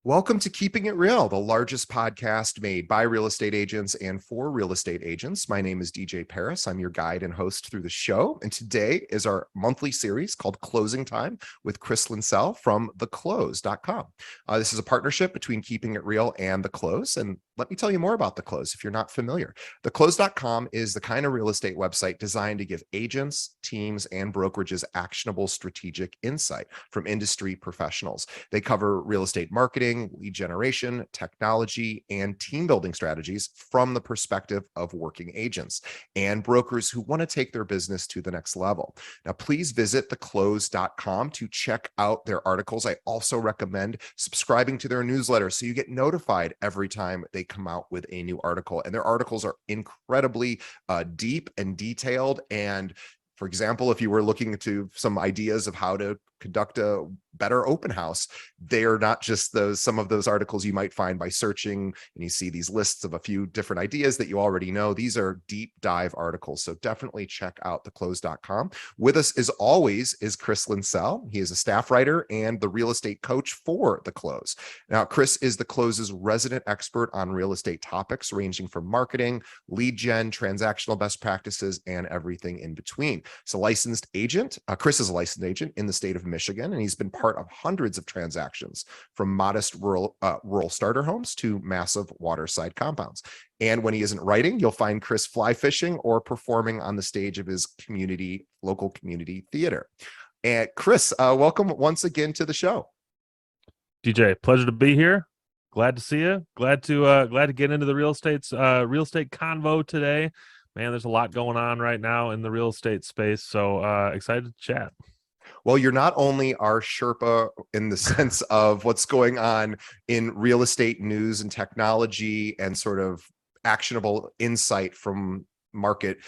Welcome to Keeping It Real, the largest podcast made by real estate agents and for real estate agents. My name is DJ Paris. I'm your guide and host through the show. And today is our monthly series called Closing Time with Chris Linsell from theclose.com. This is a partnership between Keeping It Real and The Close. And let me tell you more about The Close if you're not familiar. Theclose.com is the kind of real estate website designed to give agents, teams, and brokerages actionable strategic insight from industry professionals. They cover real estate marketing, lead generation, technology, and team building strategies from the perspective of working agents and brokers who want to take their business to the next level. Now, please visit theclose.com to check out their articles. I also recommend subscribing to their newsletter so you get notified every time they come out with a new article. And their articles are incredibly deep and detailed. And for example, if you were looking into some ideas of how to conduct a better open house, they are not just some of those articles you might find by searching and you see these lists of a few different ideas that you already know. These are deep dive articles. So definitely check out theclose.com. With us as always is Chris Linsell. He is a staff writer and the real estate coach for The Close. Now, Chris is The Close's resident expert on real estate topics ranging from marketing, lead gen, transactional best practices, and everything in between. He's a licensed agent. Chris is a licensed agent in the state of Michigan, and he's been part of hundreds of transactions from modest rural starter homes to massive waterside compounds. And when he isn't writing, you'll find Chris fly fishing or performing on the stage of his local community theater. And Chris, welcome once again to the show. DJ, pleasure to be here. Glad to see you. Glad to get into the real estate convo today. Man, there's a lot going on right now in the real estate space, so excited to chat. Well, you're not only our Sherpa in the sense of what's going on in real estate news and technology and sort of actionable insight from market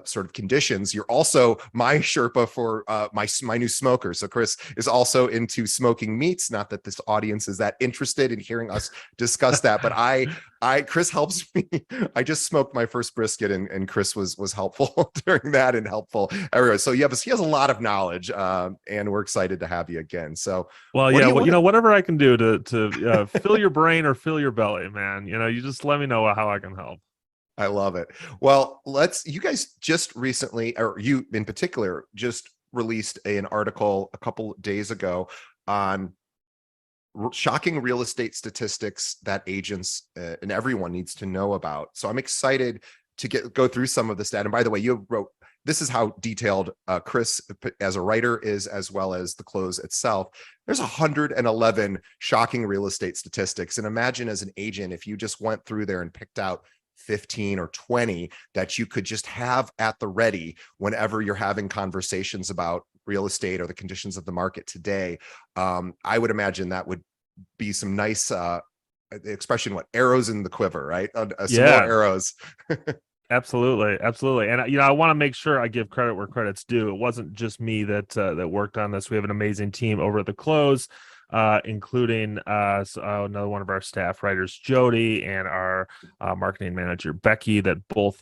sort of conditions. You're also my Sherpa for my new smoker. So Chris is also into smoking meats. Not that this audience is that interested in hearing us discuss that, but Chris helps me. I just smoked my first brisket, and Chris was helpful during that and helpful everywhere. So he has a lot of knowledge, and we're excited to have you again. So whatever I can do to fill your brain or fill your belly, man. You just let me know how I can help. I love it. Well, you guys just recently, or you in particular, just released an article a couple days ago on shocking real estate statistics that agents and everyone needs to know about. So I'm excited to go through some of the stat. And by the way, you wrote, this is how detailed Chris as a writer is, as well as The Close itself. There's 111 shocking real estate statistics. And imagine as an agent, if you just went through there and picked out 15 or 20 that you could just have at the ready whenever you're having conversations about real estate or the conditions of the market today. I would imagine that would be some nice expression, arrows in the quiver, right? Some more arrows. Absolutely. And I want to make sure I give credit where credit's due. It wasn't just me that worked on this. We have an amazing team over at The Close, including another one of our staff writers, Jody, and our marketing manager, Becky, that both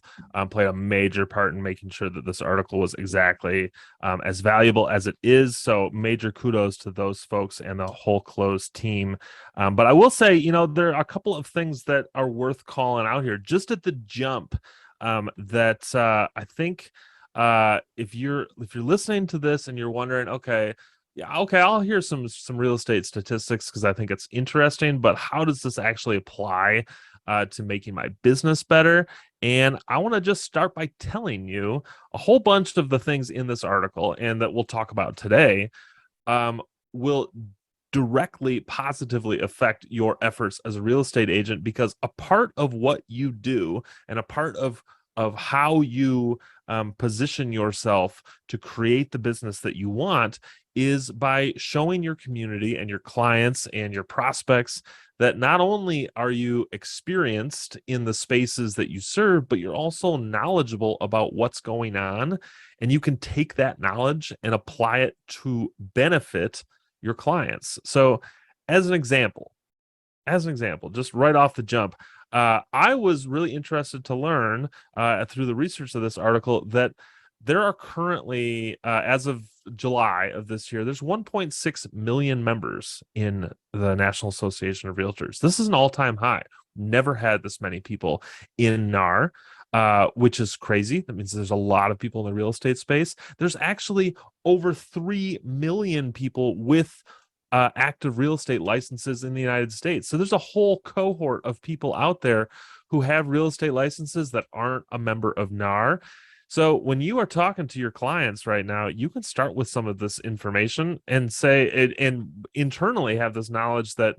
played a major part in making sure that this article was exactly as valuable as it is. So major kudos to those folks and the whole Close team. But I will say, there are a couple of things that are worth calling out here just at the jump. That I think if you're listening to this and you're wondering, okay, I'll hear some real estate statistics because I think it's interesting, but how does this actually apply to making my business better? And I want to just start by telling you a whole bunch of the things in this article and that we'll talk about today will directly positively affect your efforts as a real estate agent, because a part of what you do and a part of how you position yourself to create the business that you want is by showing your community and your clients and your prospects that not only are you experienced in the spaces that you serve, but you're also knowledgeable about what's going on, and you can take that knowledge and apply it to benefit your clients. So as an example, just right off the jump, I was really interested to learn through the research of this article that there are currently, as of July of this year, there's 1.6 million members in the National Association of Realtors. This is an all-time high. Never had this many people in NAR, which is crazy. That means there's a lot of people in the real estate space. There's actually over 3 million people with active real estate licenses in the United States. So there's a whole cohort of people out there who have real estate licenses that aren't a member of NAR. So when you are talking to your clients right now, you can start with some of this information and say it, and internally have this knowledge that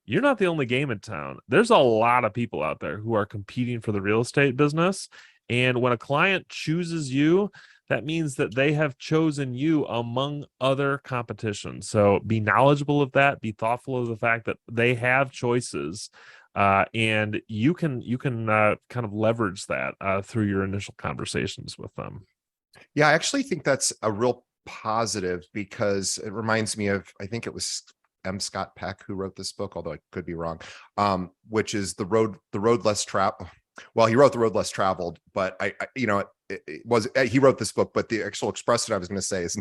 you're not the only game in town. There's a lot of people out there who are competing for the real estate business. And when a client chooses you, that means that they have chosen you among other competition. So be knowledgeable of that, be thoughtful of the fact that they have choices. And you can kind of leverage that through your initial conversations with them. Yeah, I actually think that's a real positive because it reminds me of, I think it was M. Scott Peck who wrote this book, although I could be wrong, which is the road less traveled. Well, he wrote The Road Less Traveled, but he wrote this book, but the actual expression I was going to say is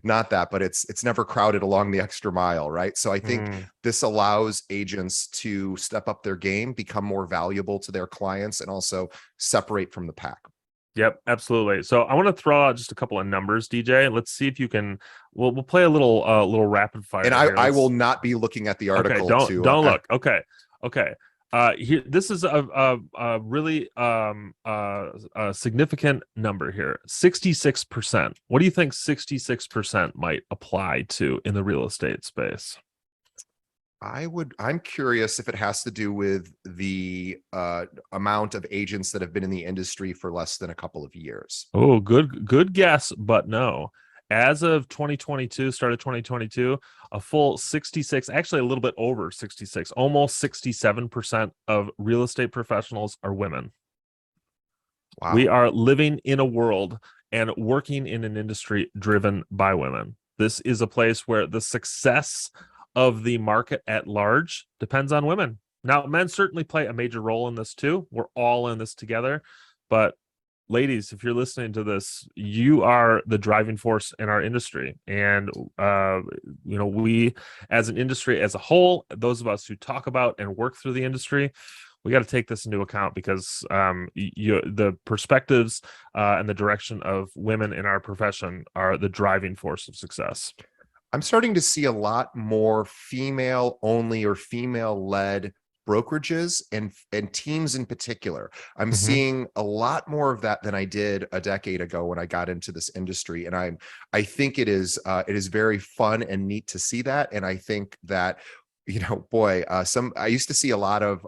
not that, but it's never crowded along the extra mile, right? So I think this allows agents to step up their game, become more valuable to their clients, and also separate from the pack. Yep, absolutely. So I want to throw out just a couple of numbers, DJ. Let's see if you can. We'll play a little rapid fire. And I will not be looking at the article. Okay, don't look. Okay. Here, this is a really a significant number here. 66%. What do you think 66% might apply to in the real estate space? I'm curious if it has to do with the amount of agents that have been in the industry for less than a couple of years. Oh, good guess, but no. As of 2022, start of 2022, a full 66, actually a little bit over 66, almost 67% of real estate professionals are women. Wow. We are living in a world and working in an industry driven by women. This is a place where the success of the market at large depends on women. Now, men certainly play a major role in this too. We're all in this together. But ladies, if you're listening to this, you are the driving force in our industry. And, we as an industry as a whole, those of us who talk about and work through the industry, we got to take this into account because the perspectives and the direction of women in our profession are the driving force of success. I'm starting to see a lot more female only or female led brokerages and teams in particular. I'm seeing a lot more of that than I did a decade ago when I got into this industry. And I think it is very fun and neat to see that. And I think that, I used to see a lot of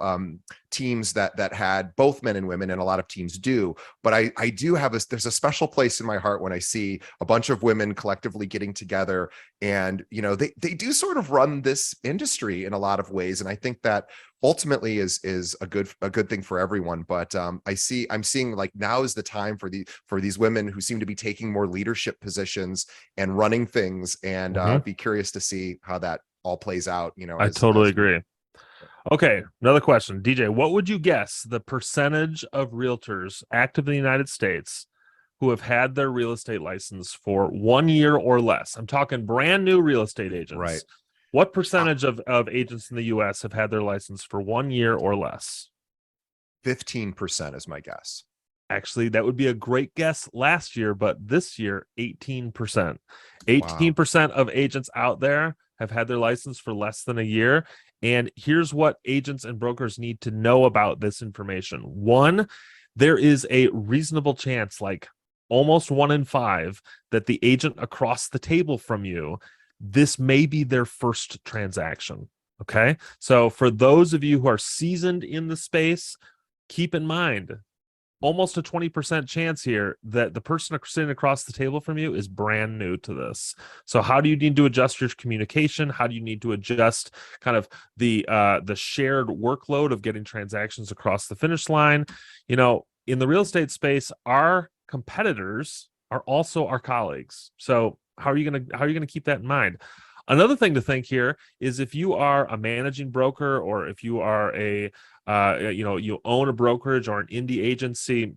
teams that had both men and women, and a lot of teams do, but I do have there's a special place in my heart when I see a bunch of women collectively getting together, and they do sort of run this industry in a lot of ways, and I think that ultimately is a good thing for everyone. But I'm seeing like now is the time for these women who seem to be taking more leadership positions and running things, and be curious to see how that all plays out. I totally agree. Okay, another question. DJ, what would you guess the percentage of realtors active in the United States who have had their real estate license for 1 year or less? I'm talking brand new real estate agents. Right. What percentage of agents in the US have had their license for 1 year or less? 15% is my guess. Actually, that would be a great guess last year, but this year, 18%. 18% of agents out there have had their license for less than a year. And here's what agents and brokers need to know about this information. One, there is a reasonable chance, like almost 1 in 5, that the agent across the table from you, this may be their first transaction. Okay. So for those of you who are seasoned in the space, keep in mind, almost a 20% chance here that the person sitting across the table from you is brand new to this. So how do you need to adjust your communication? How do you need to adjust kind of the shared workload of getting transactions across the finish line? In the real estate space, our competitors are also our colleagues. So how are you going to keep that in mind? Another thing to think here is if you are a managing broker, or if you are you own a brokerage or an indie agency,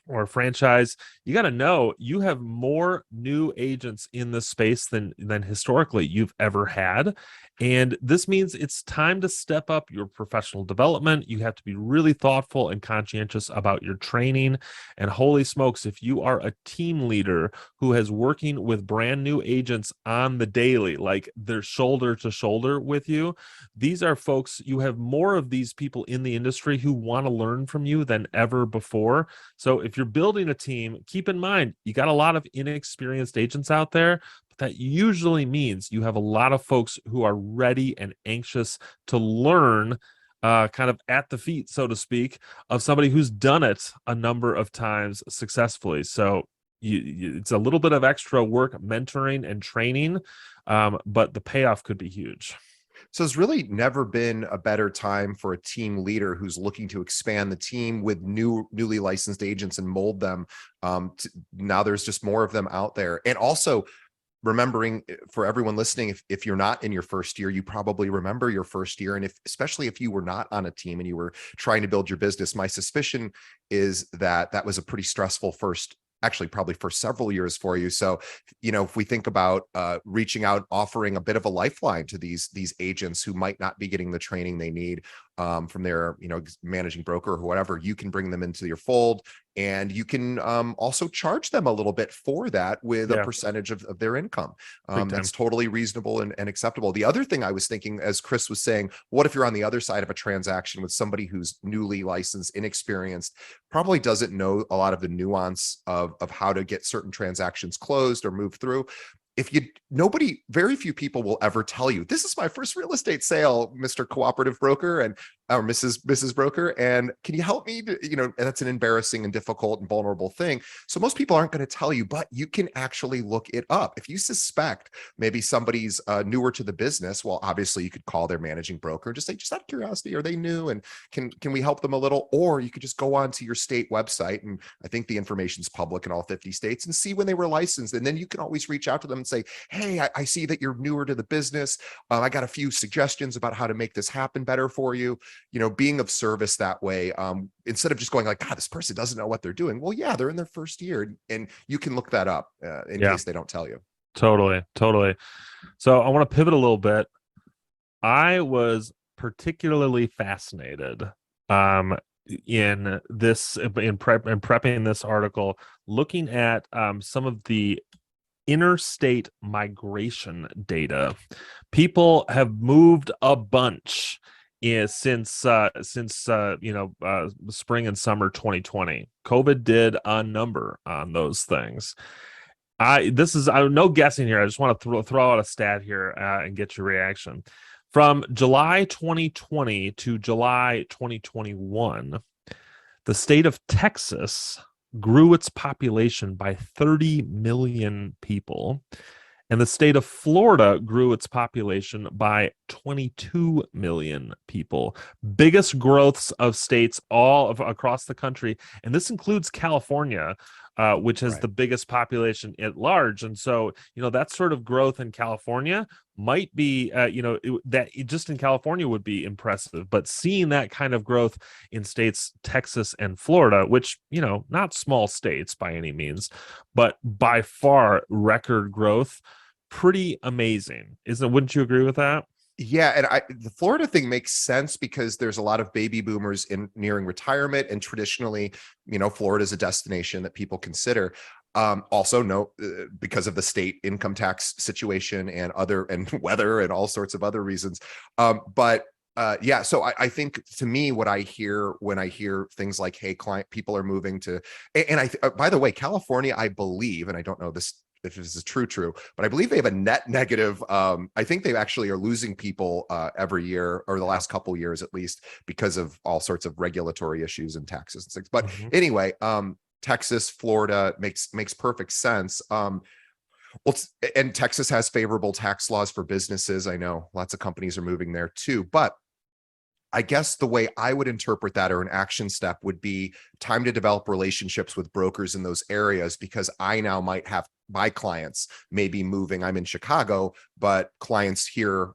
or a franchise, you got to know you have more new agents in this space than historically you've ever had. And this means it's time to step up your professional development. You have to be really thoughtful and conscientious about your training. And holy smokes, if you are a team leader who is working with brand new agents on the daily, like they're shoulder to shoulder with you, these are folks, you have more of these people in the industry who want to learn from you than ever before. So if you're building a team, keep in mind, you got a lot of inexperienced agents out there, but that usually means you have a lot of folks who are ready and anxious to learn, kind of at the feet, so to speak, of somebody who's done it a number of times successfully. So it's a little bit of extra work, mentoring and training, but the payoff could be huge. So it's really never been a better time for a team leader who's looking to expand the team with newly licensed agents and mold them. Now there's just more of them out there. And also remembering, for everyone listening, if you're not in your first year, you probably remember your first year. And especially if you were not on a team and you were trying to build your business, my suspicion is that was a pretty stressful first, actually probably for several years for you. So, if we think about reaching out, offering a bit of a lifeline to these agents who might not be getting the training they need from their, managing broker or whatever, you can bring them into your fold, and you can also charge them a little bit for that with a percentage of their income. That's totally reasonable and acceptable. The other thing I was thinking, as Chris was saying, what if you're on the other side of a transaction with somebody who's newly licensed, inexperienced, probably doesn't know a lot of the nuance of how to get certain transactions closed or move through. Very few people will ever tell you, this is my first real estate sale, Mr. Cooperative Broker or Mrs. Broker, and can you help me? And that's an embarrassing and difficult and vulnerable thing. So most people aren't going to tell you, but you can actually look it up. If you suspect maybe somebody's newer to the business, well, obviously you could call their managing broker and just say, just out of curiosity, are they new? And can we help them a little? Or you could just go on to your state website, and I think the information's public in all 50 states, and see when they were licensed. And then you can always reach out to them and say, hey, I see that you're newer to the business. I got a few suggestions about how to make this happen better for you. Being of service that way, instead of just going like, God, this person doesn't know what they're doing. Well, yeah, they're in their first year, and you can look that up in case they don't tell you. Totally. So I want to pivot a little bit. I was particularly fascinated in prepping this article, looking at some of the interstate migration data. People have moved a bunch since spring and summer 2020. COVID did a number on those things. I'm no guessing here. I just want to throw out a stat here and get your reaction. From July 2020 to July 2021, the state of Texas grew its population by 30 million people, and the state of Florida grew its population by 22 million people. Biggest growths of states across the country, and this includes California, which has the biggest population at large. And so, that sort of growth in California might be, just in California would be impressive. But seeing that kind of growth in states, Texas and Florida, which, not small states by any means, but by far record growth, pretty amazing. Wouldn't you agree with that? Yeah, and the Florida thing makes sense because there's a lot of baby boomers nearing retirement, and traditionally, Florida is a destination that people consider. Also, because of the state income tax situation and weather and all sorts of other reasons. So I think, to me, what I hear when I hear things like, hey, people are moving to, and by the way, California, I believe, and I don't know this if this is true, but I believe they have a net negative. I think they actually are losing people every year, or the last couple years at least, because of all sorts of regulatory issues and taxes and things. But anyway, Texas, Florida makes perfect sense. And Texas has favorable tax laws for businesses. I know lots of companies are moving there too, but I guess the way I would interpret that, or an action step, would be time to develop relationships with brokers in those areas, because I now might have my clients maybe moving. I'm in Chicago, but clients here,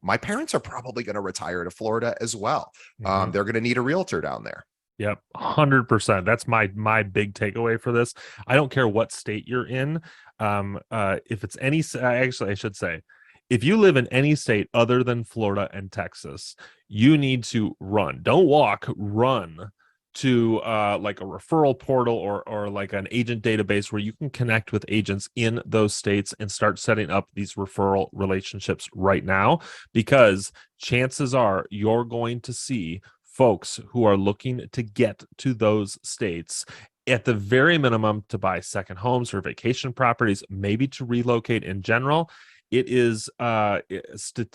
my parents are probably going to retire to Florida as well. They're going to need a realtor down there. Yep, 100%. That's my big takeaway for this. I don't care what state you're in. If it's any, actually, I should say, if you live in any state other than Florida and Texas, you need to run. Don't walk, run to like a referral portal or like an agent database where you can connect with agents in those states and start setting up these referral relationships right now, because chances are you're going to see folks who are looking to get to those states at the very minimum to buy second homes or vacation properties, maybe to relocate in general. It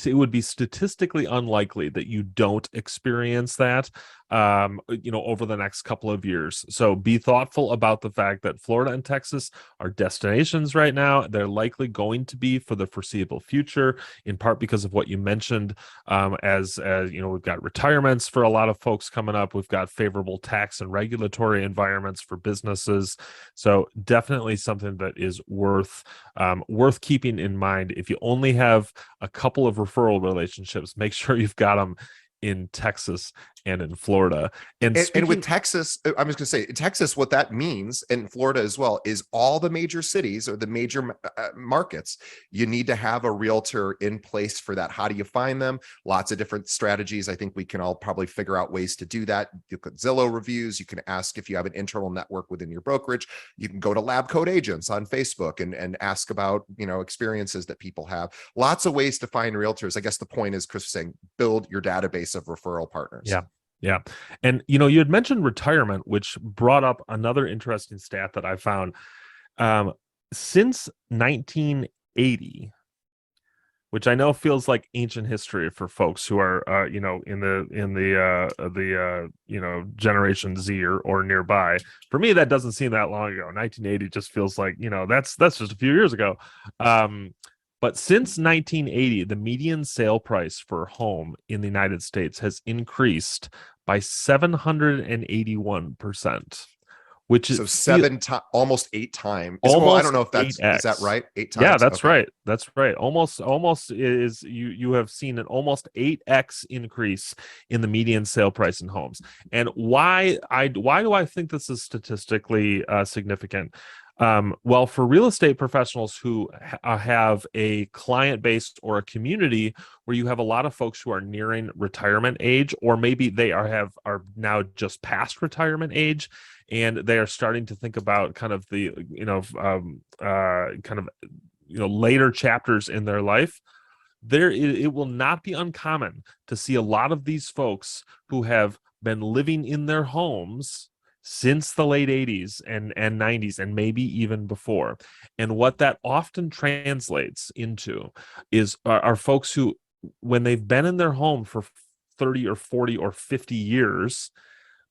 would be statistically unlikely that you don't experience that over the next couple of years. So be thoughtful about the fact that Florida and Texas are destinations right now. They're likely going to be for the foreseeable future, in part because of what you mentioned. As we've got retirements for a lot of folks coming up. We've got favorable tax and regulatory environments for businesses. So definitely something that is worth keeping in mind. If you only have a couple of referral relationships, make sure you've got them in Texas and in Florida. And with Texas, I'm just going to say, in Texas, what that means, and Florida as well, is all the major cities or the major markets, you need to have a realtor in place for that. How do you find them? Lots of different strategies. I think we can all probably figure out ways to do that. You could Zillow reviews. You can ask if you have an internal network within your brokerage. You can go to Lab Coat Agents on Facebook and ask about, experiences that people have. Lots of ways to find realtors. I guess the point is, Chris was saying, build your database of referral partners. Yeah. Yeah. And, you had mentioned retirement, which brought up another interesting stat that I found. Since 1980, which I know feels like ancient history for folks who are, in the Generation Z or nearby. For me, that doesn't seem that long ago. 1980 just feels like, that's just a few years ago. But since 1980, the median sale price for a home in the United States has increased by 781%, which is almost 8 times. Almost I don't know if is that right? 8 times. Yeah, that's right. That's right. Almost is you have seen an almost 8x increase in the median sale price in homes. And why do I think this is statistically significant? Well, for real estate professionals who have a client base or a community where you have a lot of folks who are nearing retirement age, or maybe they are now just past retirement age, and they are starting to think about kind of the later chapters in their life. It will not be uncommon to see a lot of these folks who have been living in their homes since the late 80s and 90s, and maybe even before. And what that often translates into are folks who, when they've been in their home for 30 or 40 or 50 years,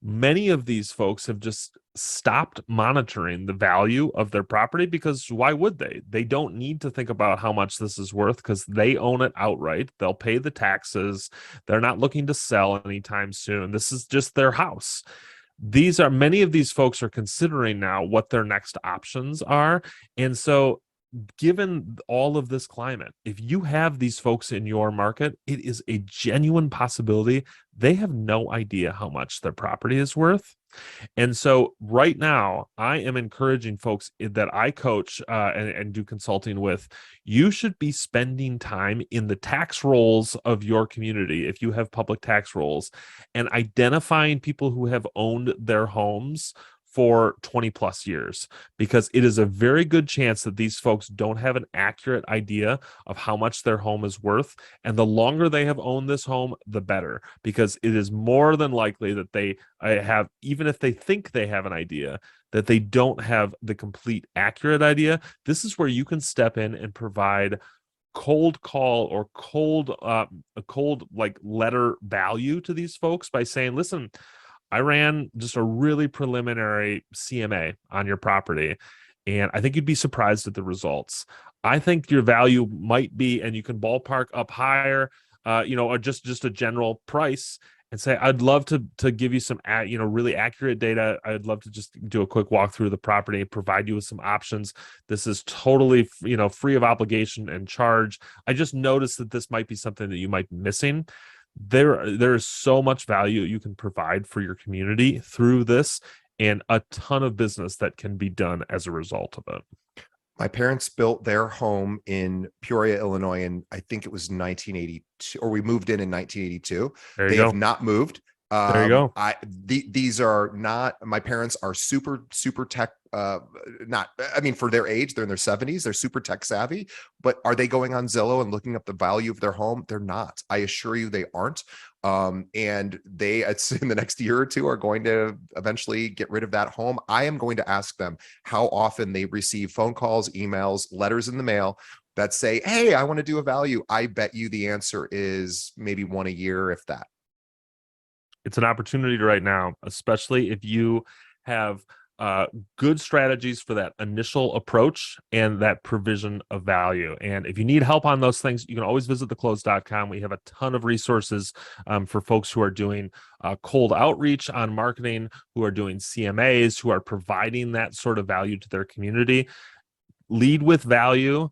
many of these folks have just stopped monitoring the value of their property, because why would they? They don't need to think about how much this is worth, because they own it outright. They'll pay the taxes. They're not looking to sell anytime soon. This is just their house. Many of these folks are considering now what their next options are. And so, given all of this climate, if you have these folks in your market, it is a genuine possibility they have no idea how much their property is worth. And so right now, I am encouraging folks that I coach and do consulting with. You should be spending time in the tax rolls of your community, if you have public tax rolls, and identifying people who have owned their homes for 20 plus years, because it is a very good chance that these folks don't have an accurate idea of how much their home is worth. And the longer they have owned this home, the better, because it is more than likely that they have, even if they think they have an idea, that they don't have the complete accurate idea. This is where you can step in and provide cold call or a cold like letter value to these folks by saying, listen, I ran just a really preliminary CMA on your property, and I think you'd be surprised at the results. I think your value might be, and you can ballpark up higher, or just a general price, and say, I'd love to give you some, really accurate data. I'd love to just do a quick walkthrough of the property, provide you with some options. This is totally, free of obligation and charge. I just noticed that this might be something that you might be missing. There's so much value you can provide for your community through this, and a ton of business that can be done as a result of it. My parents built their home in Peoria, Illinois, and I think it was 1982, or we moved in 1982. There you They have go. not moved. There you go. These are not, my parents are super tech, not, I mean, for their age, they're in their 70s, they're super tech savvy, but are they going on Zillow and looking up the value of their home? They're not. I assure you they aren't. And they, it's in the next year or two, are going to eventually get rid of that home. I am going to ask them how often they receive phone calls, emails, letters in the mail that say, hey, I want to do a value. I bet you the answer is maybe one a year, if that. It's an opportunity right now, especially if you have good strategies for that initial approach and that provision of value. And if you need help on those things, you can always visit theclose.com. We have a ton of resources for folks who are doing cold outreach on marketing, who are doing CMAs, who are providing that sort of value to their community. Lead with value.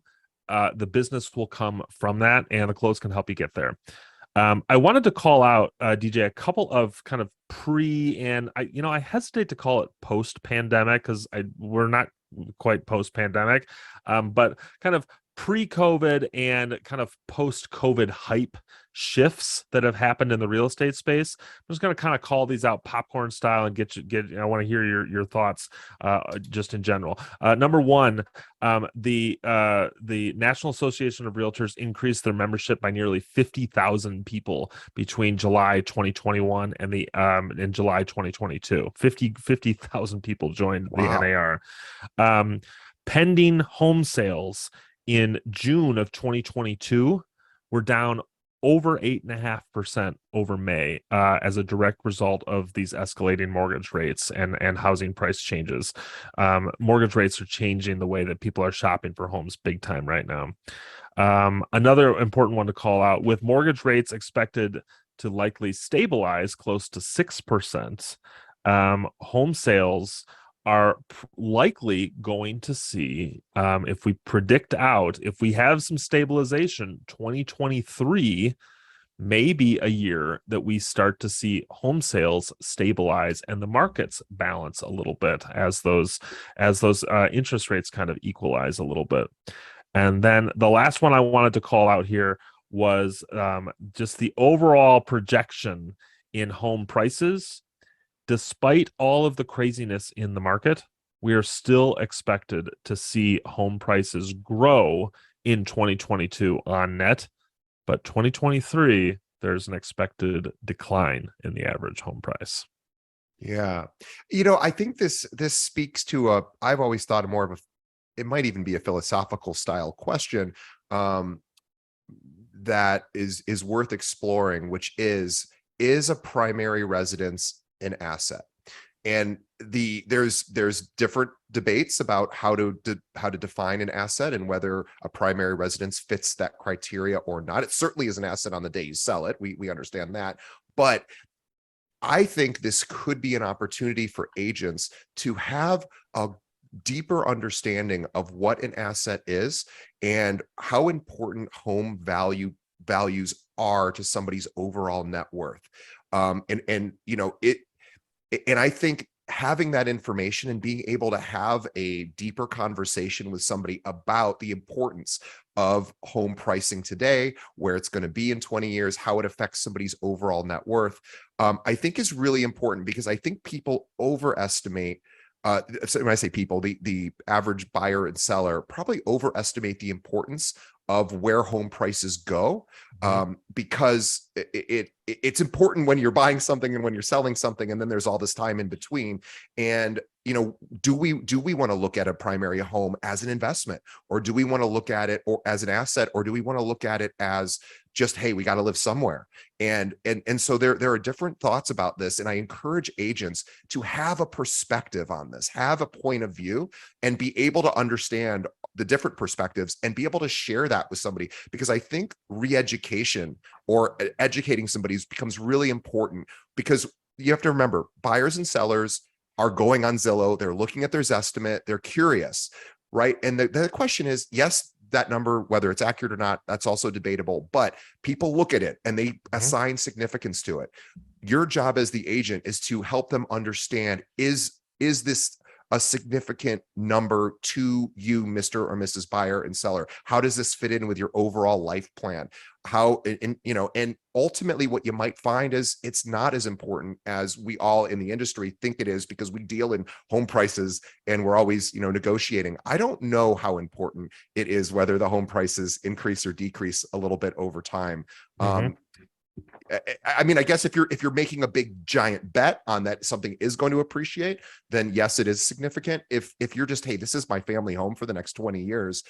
The business will come from that, and the close can help you get there. I wanted to call out, DJ, a couple of kind of I hesitate to call it post-pandemic because we're not quite post-pandemic, but kind of pre-COVID and kind of post-COVID hype shifts that have happened in the real estate space. I'm just going to kind of call these out popcorn style and I want to hear your thoughts just in general. Number one, the National Association of Realtors increased their membership by nearly 50,000 people between July 2021 and in July 2022. 50,000 people joined the NAR. Pending home sales in June of 2022 were down over 8.5% over May as a direct result of these escalating mortgage rates and housing price changes. Mortgage rates are changing the way that people are shopping for homes big time right now. Another important one to call out, with mortgage rates expected to likely stabilize close to 6%, home sales are likely going to see, if we predict out, if we have some stabilization, 2023 may be a year that we start to see home sales stabilize and the markets balance a little bit as those interest rates kind of equalize a little bit. And then the last one I wanted to call out here was just the overall projection in home prices. Despite all of the craziness in the market, we are still expected to see home prices grow in 2022 on net, but 2023, there's an expected decline in the average home price. Yeah. I think this speaks to I've always thought more of it might even be a philosophical style question that is worth exploring, which is a primary residence an asset? And there's different debates about how to define an asset and whether a primary residence fits that criteria or not. It certainly is an asset on the day you sell it. We understand that, but I think this could be an opportunity for agents to have a deeper understanding of what an asset is and how important home values are to somebody's overall net worth. And I think having that information and being able to have a deeper conversation with somebody about the importance of home pricing today, where it's going to be in 20 years, how it affects somebody's overall net worth, I think is really important, because I think people overestimate, so when I say people, the average buyer and seller probably overestimate the importance of where home prices go, because it's important when you're buying something and when you're selling something, and then there's all this time in between. And do we want to look at a primary home as an investment, or do we want to look at it or as an asset, or do we want to look at it as just, hey, we got to live somewhere? And so there are different thoughts about this, and I encourage agents to have a perspective on this, have a point of view, and be able to understand the different perspectives and be able to share that with somebody, because I think re-education or educating somebody becomes really important, because you have to remember, buyers and sellers are going on Zillow, they're looking at their Zestimate, they're curious, right? And the question is, yes, that number, whether it's accurate or not, that's also debatable, but people look at it and they assign significance to it. Your job as the agent is to help them understand, is this a significant number to you, Mr. or Mrs. Buyer and seller? How does this fit in with your overall life plan? How, and and ultimately what you might find is it's not as important as we all in the industry think it is, because we deal in home prices and we're always, negotiating. I don't know how important it is whether the home prices increase or decrease a little bit over time. I mean, I guess if you're making a big giant bet on that something is going to appreciate, then yes, it is significant. If you're just, hey, this is my family home for the next 20 years,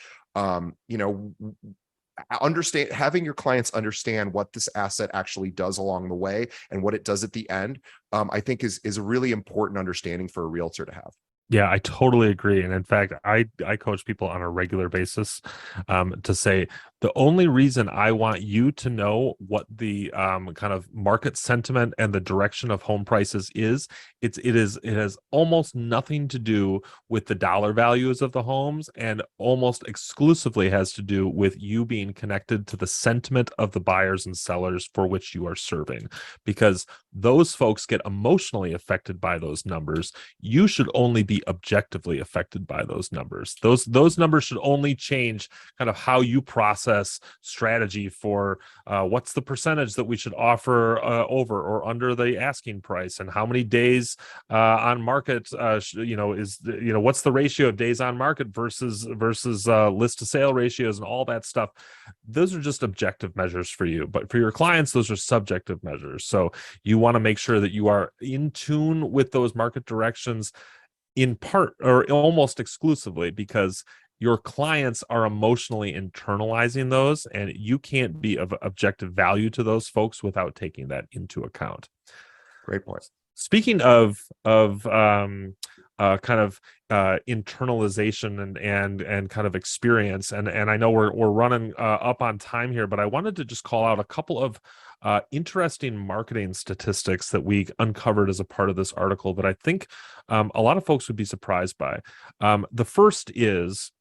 understand, having your clients understand what this asset actually does along the way and what it does at the end, I think is a really important understanding for a realtor to have. Yeah, I totally agree. And in fact, I coach people on a regular basis to say the only reason I want you to know what the kind of market sentiment and the direction of home prices is, it has almost nothing to do with the dollar values of the homes, and almost exclusively has to do with you being connected to the sentiment of the buyers and sellers for which you are serving, because those folks get emotionally affected by those numbers. You should only be objectively affected by those numbers. Those numbers should only change kind of how you process strategy for what's the percentage that we should offer over or under the asking price, and how many days on market what's the ratio of days on market versus list to sale ratios and all that stuff. Those are just objective measures for you, but for your clients, those are subjective measures. So you want to make sure that you are in tune with those market directions, in part or almost exclusively because your clients are emotionally internalizing those, and you can't be of objective value to those folks without taking that into account. Great point. Speaking of kind of internalization and kind of experience, and I know we're running up on time here, but I wanted to just call out a couple of interesting marketing statistics that we uncovered as a part of this article that I think a lot of folks would be surprised by. The first is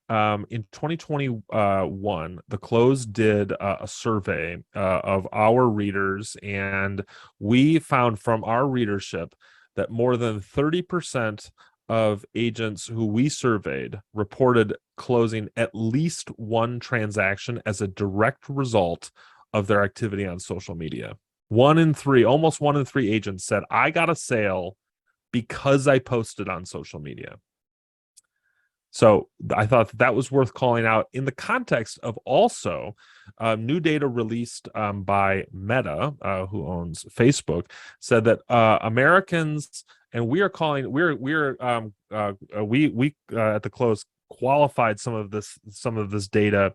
in 2021, The Close did a survey of our readers, and we found from our readership that more than 30% of agents who we surveyed reported closing at least one transaction as a direct result of their activity on social media. Almost one in three agents said, I got a sale because I posted on social media. So I thought that was worth calling out in the context of also new data released by Meta, who owns Facebook, said that Americans, and we at The Close qualified some of this data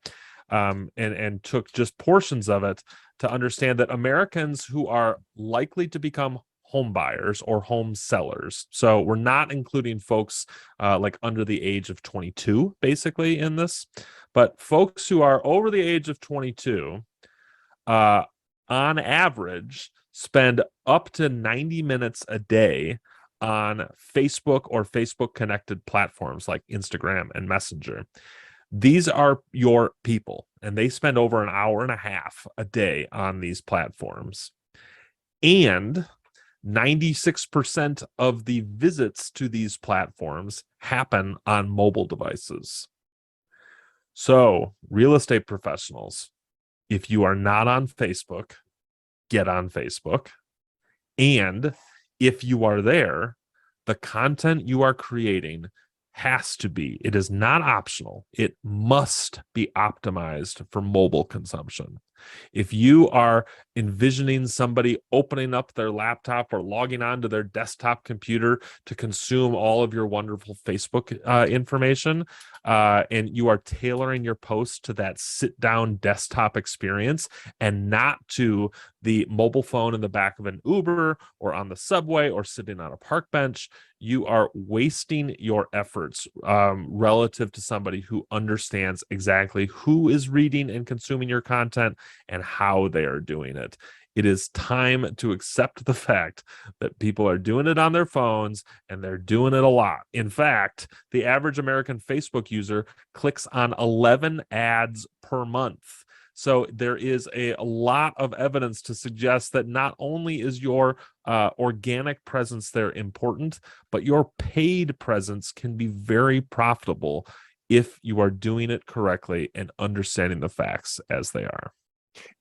and took just portions of it to understand that Americans who are likely to become home buyers or home sellers. So we're not including folks like under the age of 22, basically, in this, but folks who are over the age of 22, on average, spend up to 90 minutes a day on Facebook or Facebook connected platforms like Instagram and Messenger. These are your people, and they spend over an hour and a half a day on these platforms. And 96% of the visits to these platforms happen on mobile devices. So, real estate professionals, if you are not on Facebook, get on Facebook. And if you are there, the content you are creating it is not optional. It must be optimized for mobile consumption. If you are envisioning somebody opening up their laptop or logging onto their desktop computer to consume all of your wonderful Facebook information, and you are tailoring your post to that sit-down desktop experience and not to the mobile phone in the back of an Uber or on the subway or sitting on a park bench, you are wasting your efforts relative to somebody who understands exactly who is reading and consuming your content and how they are doing it. It is time to accept the fact that people are doing it on their phones and they're doing it a lot. In fact, the average American Facebook user clicks on 11 ads per month. So there is a lot of evidence to suggest that not only is your organic presence there important, but your paid presence can be very profitable if you are doing it correctly and understanding the facts as they are.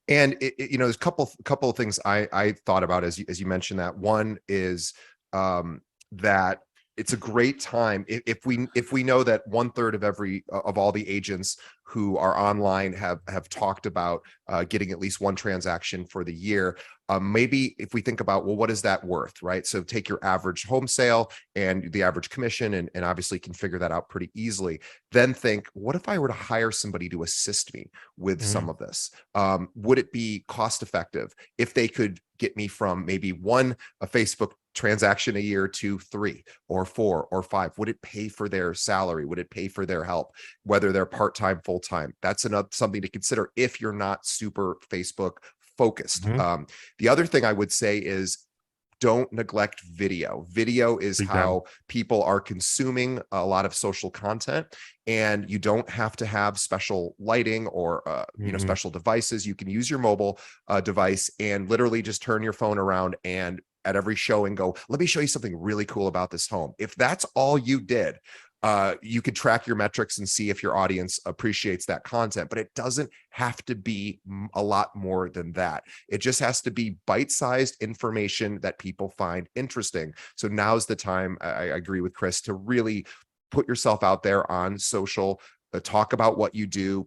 And there's a couple of things I thought about as you mentioned that. One is that it's a great time if we know that 1/3 of all the agents who are online have talked about getting at least one transaction for the year. Maybe if we think about, well, what is that worth, right? So take your average home sale and the average commission, and obviously can figure that out pretty easily. Then think, what if I were to hire somebody to assist me with some of this? Would it be cost effective if they could get me from maybe a Facebook transaction a year to 3 or 4 or 5? Would it pay for their salary? Would it pay for their help, whether they're part-time, full-time? That's something to consider if you're not super Facebook focused. The other thing I would say is, don't neglect video. Video is how people are consuming a lot of social content, and you don't have to have special lighting or special devices. You can use your mobile device and literally just turn your phone around and at every show and go, let me show you something really cool about this home. If that's all you did, you could track your metrics and see if your audience appreciates that content, but it doesn't have to be a lot more than that. It just has to be bite-sized information that people find interesting. So now's the time, I agree with Chris, to really put yourself out there on social. Talk about what you do,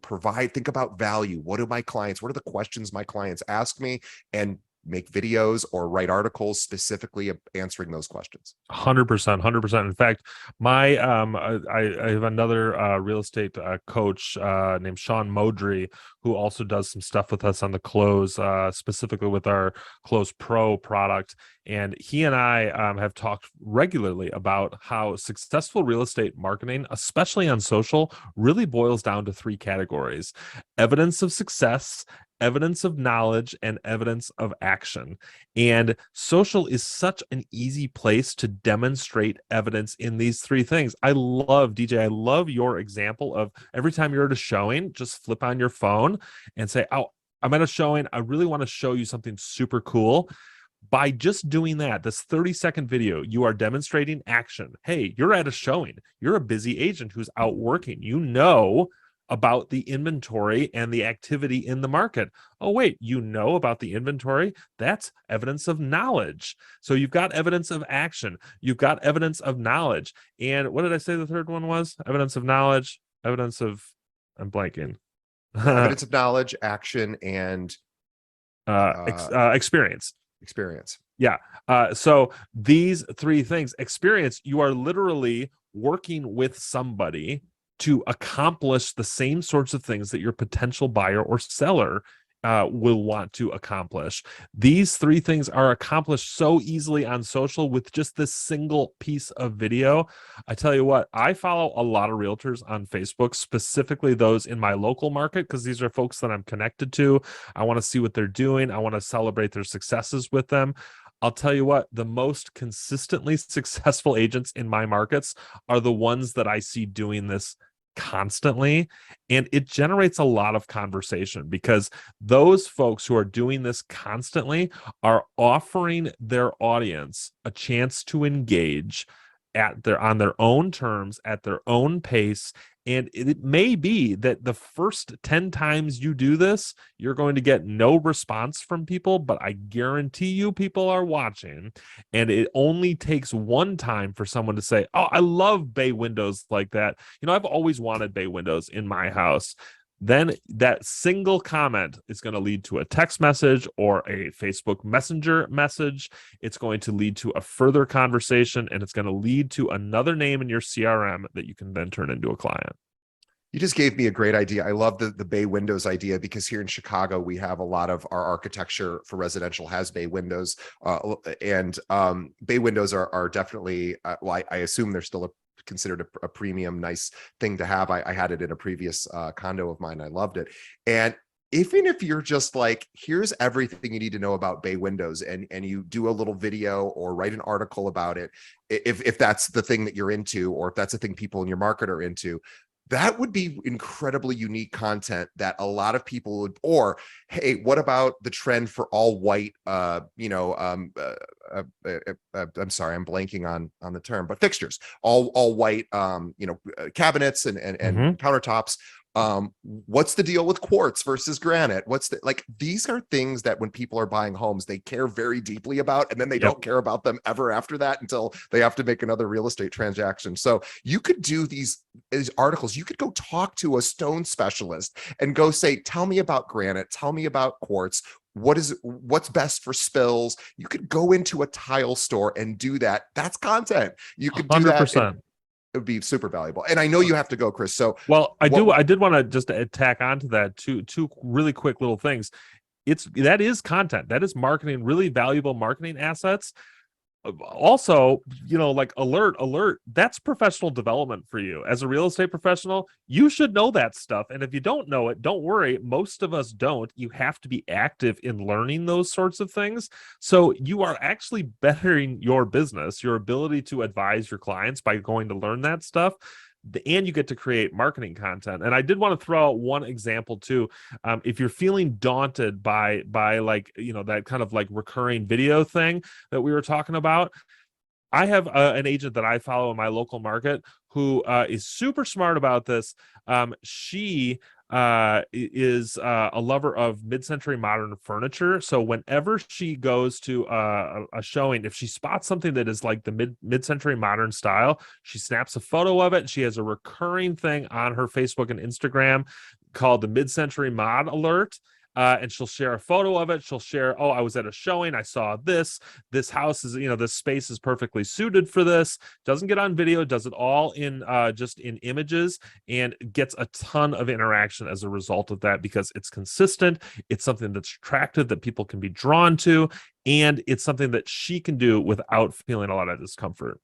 think about value. What are the questions my clients ask me? And make videos or write articles specifically answering those questions. 100%, 100%. In fact, my I have another real estate coach named Sean Modry, who also does some stuff with us on the Close, specifically with our Close Pro product. And he and I have talked regularly about how successful real estate marketing, especially on social, really boils down to 3 categories: evidence of success, evidence of knowledge, and evidence of action. And social is such an easy place to demonstrate evidence in these 3 things. I love your example of every time you're at a showing, just flip on your phone and say, oh, I'm at a showing, I really want to show you something super cool. By just doing that, this 30-second video, you are demonstrating action. Hey, you're at a showing. You're a busy agent who's out working. You know about the inventory and the activity in the market. Oh, wait, you know about the inventory? That's evidence of knowledge. So you've got evidence of action. You've got evidence of knowledge. And what did I say the third one was? Evidence of knowledge, evidence of, I'm blanking. Evidence of knowledge, action, and experience. Experience. Yeah. So these 3 things, experience, you are literally working with somebody to accomplish the same sorts of things that your potential buyer or seller will want to accomplish. These 3 things are accomplished so easily on social with just this single piece of video. I tell you what, I follow a lot of realtors on Facebook, specifically those in my local market, because these are folks that I'm connected to. I want to see what they're doing. I want to celebrate their successes with them. I'll tell you what, the most consistently successful agents in my markets are the ones that I see doing this constantly, and it generates a lot of conversation because those folks who are doing this constantly are offering their audience a chance to engage on their own terms, at their own pace. And it may be that the first 10 times you do this, you're going to get no response from people, but I guarantee you people are watching. And it only takes one time for someone to say, oh, I love bay windows like that. I've always wanted bay windows in my house. Then that single comment is going to lead to a text message or a Facebook Messenger message. It's going to lead to a further conversation, and it's going to lead to another name in your CRM that you can then turn into a client. You just gave me a great idea. I love the bay windows idea, because here in Chicago, we have a lot of our architecture for residential has bay windows. And bay windows are definitely, I assume they're still considered a premium, nice thing to have. I had it in a previous condo of mine. I loved it. And even if you're just like, here's everything you need to know about bay windows, and you do a little video or write an article about it, if that's the thing that you're into, or if that's the thing people in your market are into, that would be incredibly unique content that a lot of people would. Or, hey, what about the trend for all white, I'm sorry, I'm blanking on the term, but fixtures, all white, cabinets and Mhm. countertops. What's the deal with quartz versus granite? What's the, like, these are things that when people are buying homes, they care very deeply about, and then they Yep. don't care about them ever after that until they have to make another real estate transaction. So you could do these articles. You could go talk to a stone specialist and go say, tell me about granite, tell me about quartz, what's best for spills. You could go into a tile store and do that. That's content. You could do that, and 100%. it would be super valuable. And I know you have to go, Chris. So Well, what I did want to just tack onto that two really quick little things. That is content. That is marketing, really valuable marketing assets. Also, like alert, that's professional development for you as a real estate professional. You should know that stuff, and if you don't know it, don't worry, most of us don't. You have to be active in learning those sorts of things, so you are actually bettering your business, your ability to advise your clients by going to learn that stuff, and you get to create marketing content. And I did want to throw out one example too. If you're feeling daunted by like, that kind of like recurring video thing that we were talking about, I have an agent that I follow in my local market who is super smart about this. She is a lover of mid-century modern furniture. So whenever she goes to a showing, if she spots something that is like the mid-century modern style, she snaps a photo of it. She has a recurring thing on her Facebook and Instagram called the Mid-Century Mod Alert. And she'll share a photo of it. She'll share, oh, I was at a showing, I saw this. This house is, this space is perfectly suited for this. Doesn't get on video, does it all in just in images, and gets a ton of interaction as a result of that, because it's consistent. It's something that's attractive that people can be drawn to, and it's something that she can do without feeling a lot of discomfort.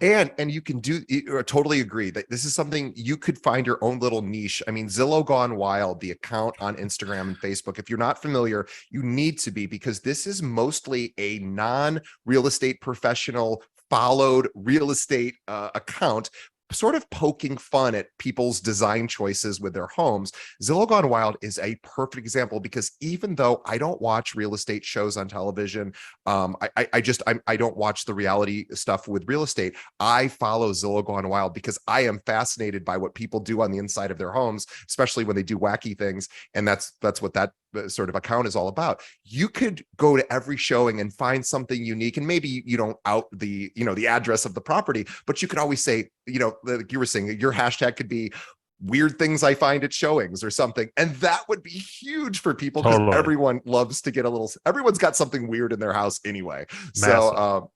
And you can do, I totally agree that this is something you could find your own little niche. I mean, Zillow Gone Wild, the account on Instagram and Facebook, if you're not familiar, you need to be, because this is mostly a non-real estate professional followed real estate account, sort of poking fun at people's design choices with their homes. Zillow Gone Wild is a perfect example, because even though I don't watch real estate shows on television, I don't watch the reality stuff with real estate. I follow Zillow Gone Wild because I am fascinated by what people do on the inside of their homes, especially when they do wacky things. And that's what that sort of account is all about. You could go to every showing and find something unique, and maybe you don't out the address of the property, but you could always say, like you were saying, your hashtag could be weird things I find at showings or something, and that would be huge for people, because Totally. everyone loves to get everyone's got something weird in their house anyway. Massive. So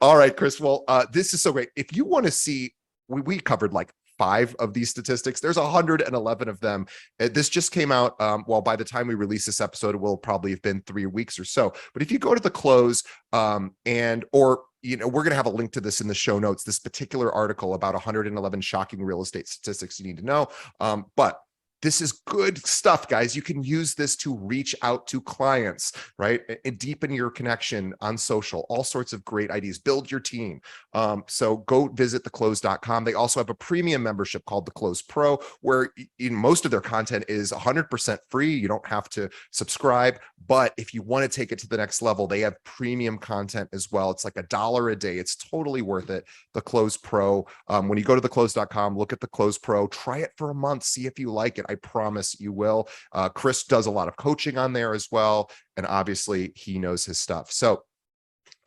all right, Chris, well, this is so great. If you want to see, we covered like 5 of these statistics. There's 111 of them. This just came out. Well, by the time we release this episode, it will probably have been 3 weeks or so. But if you go to the close, or we're going to have a link to this in the show notes, this particular article about 111 shocking real estate statistics you need to know. But this is good stuff, guys. You can use this to reach out to clients, right? And deepen your connection on social, all sorts of great ideas, build your team. So go visit theclose.com. They also have a premium membership called The Close Pro, where most of their content is 100% free. You don't have to subscribe. But if you want to take it to the next level, they have premium content as well. It's like $1 a day. It's totally worth it. The Close Pro. When you go to theclose.com, look at The Close Pro, try it for a month, see if you like it. I promise you will. Chris does a lot of coaching on there as well. And obviously he knows his stuff. So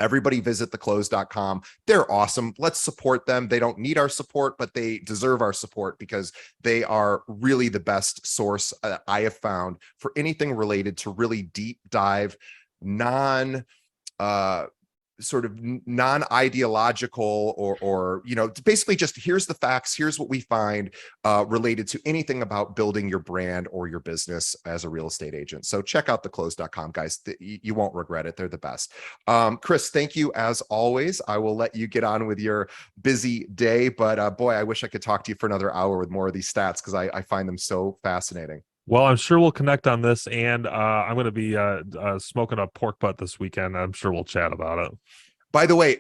everybody visit theclose.com. They're awesome. Let's support them. They don't need our support, but they deserve our support, because they are really the best source I have found for anything related to really deep dive, non sort of non-ideological, or basically just, here's the facts, here's what we find related to anything about building your brand or your business as a real estate agent. So check out theclose.com, guys. You won't regret it. They're the best. Chris, thank you as always. I will let you get on with your busy day, but boy, I wish I could talk to you for another hour with more of these stats, because I find them so fascinating. Well, I'm sure we'll connect on this, and I'm going to be smoking a pork butt this weekend. I'm sure we'll chat about it. By the way,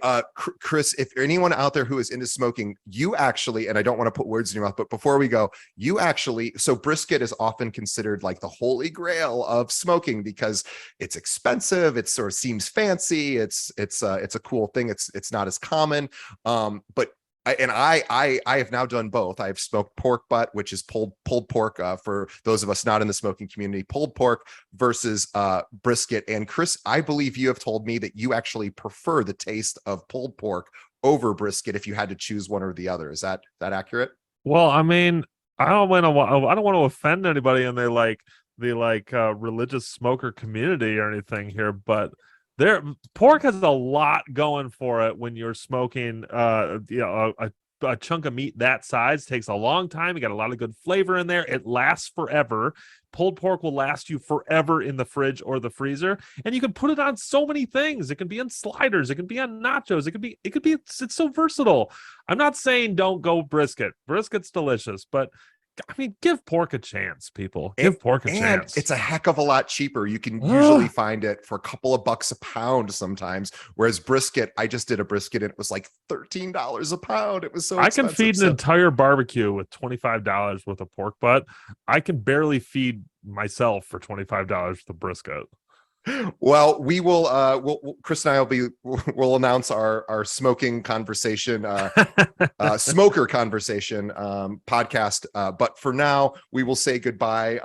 Chris, if anyone out there who is into smoking, you actually, and I don't want to put words in your mouth, but before we go, you actually, so brisket is often considered like the holy grail of smoking because it's expensive. It sort of seems fancy. It's a cool thing. It's not as common. But I have now done both. I've smoked pork butt, which is pulled pork, for those of us not in the smoking community, pulled pork versus brisket. And Chris, I believe you have told me that you actually prefer the taste of pulled pork over brisket if you had to choose one or the other. Is that accurate? Well, I mean, I don't want to offend anybody in the religious smoker community or anything here, but pork has a lot going for it when you're smoking a chunk of meat that size. Takes a long time. You got a lot of good flavor in there. It lasts forever. Pulled pork will last you forever in the fridge or the freezer, and you can put it on so many things. It can be on sliders, it can be on nachos, it's so versatile. I'm not saying don't go brisket. Brisket's delicious, but I mean, give pork a chance, people. Give pork a chance. It's a heck of a lot cheaper. You can usually find it for a couple of bucks a pound sometimes. Whereas brisket, I just did a brisket and it was like $13 a pound. It was so expensive. I can feed an entire barbecue with $25 worth of pork butt. I can barely feed myself for $25 with a brisket. Well, we'll Chris and I we'll announce our smoking conversation, smoker conversation podcast. But for now, we will say goodbye.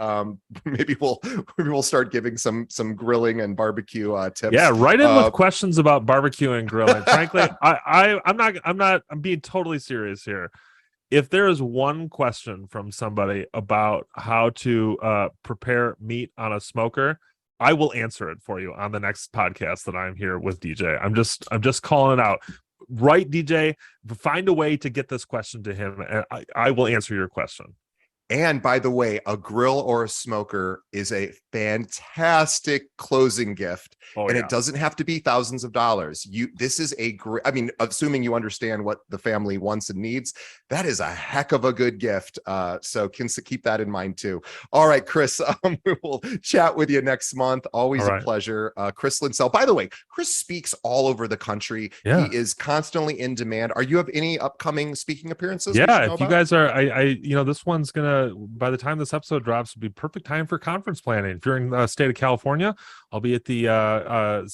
Maybe we'll start giving some grilling and barbecue tips. Yeah, write in with questions about barbecue and grilling. Frankly, I'm being totally serious here. If there is one question from somebody about how to prepare meat on a smoker, I will answer it for you on the next podcast that I'm here with DJ. I'm just calling it out. Right, DJ, find a way to get this question to him, and I will answer your question. And by the way, a grill or a smoker is a fantastic closing gift. It doesn't have to be thousands of dollars. This is a great, I mean, assuming you understand what the family wants and needs, that is a heck of a good gift. So keep that in mind too. All right, Chris, we will chat with you next month. Always a pleasure. Chris Linsell. By the way, Chris speaks all over the country. Yeah. He is constantly in demand. You have any upcoming speaking appearances? Yeah, if you guys are, this one's by the time this episode drops, it'll be perfect time for conference planning. If you're in the state of California, I'll be at the CAR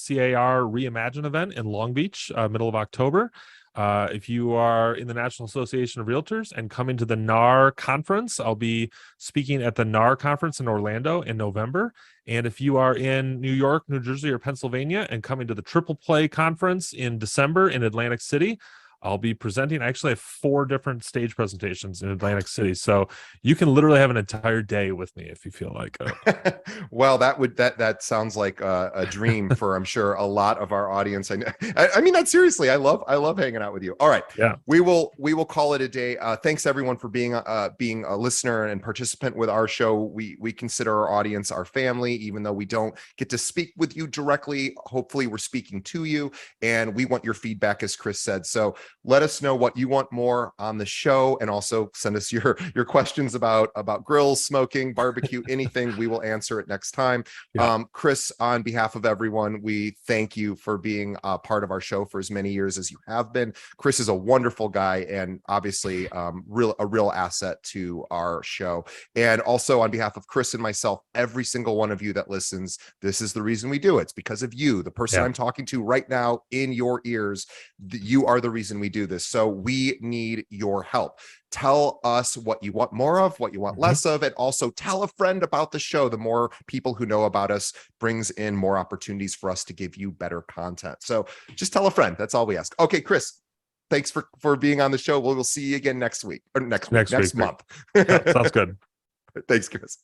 Reimagine event in Long Beach, middle of October. If you are in the National Association of Realtors and coming to the NAR conference, I'll be speaking at the NAR conference in Orlando in November. And if you are in New York, New Jersey, or Pennsylvania and coming to the Triple Play conference in December in Atlantic City, I'll be presenting. I actually have 4 different stage presentations in Atlantic City. So you can literally have an entire day with me if you feel like it. Well, that sounds like a dream for, I'm sure, a lot of our audience. I mean that seriously. I love hanging out with you. All right. Yeah. We will call it a day. Thanks everyone for being a listener and participant with our show. We consider our audience our family, even though we don't get to speak with you directly. Hopefully we're speaking to you, and we want your feedback, as Chris said. So let us know what you want more on the show, and also send us your questions about grills, smoking, barbecue, anything. We will answer it next time. Yeah. Chris, on behalf of everyone, we thank you for being a part of our show for as many years as you have been. Chris is a wonderful guy and obviously a real asset to our show. And also on behalf of Chris and myself, every single one of you that listens, this is the reason we do it. It's because of you, the person I'm talking to right now in your ears. You are the reason we do this. So we need your help. Tell us what you want more of, what you want less of, and also tell a friend about the show. The more people who know about us brings in more opportunities for us to give you better content. So just tell a friend. That's all we ask. Okay, Chris, thanks for being on the show. We'll see you again next week or next month. Yeah, sounds good. Thanks, Chris.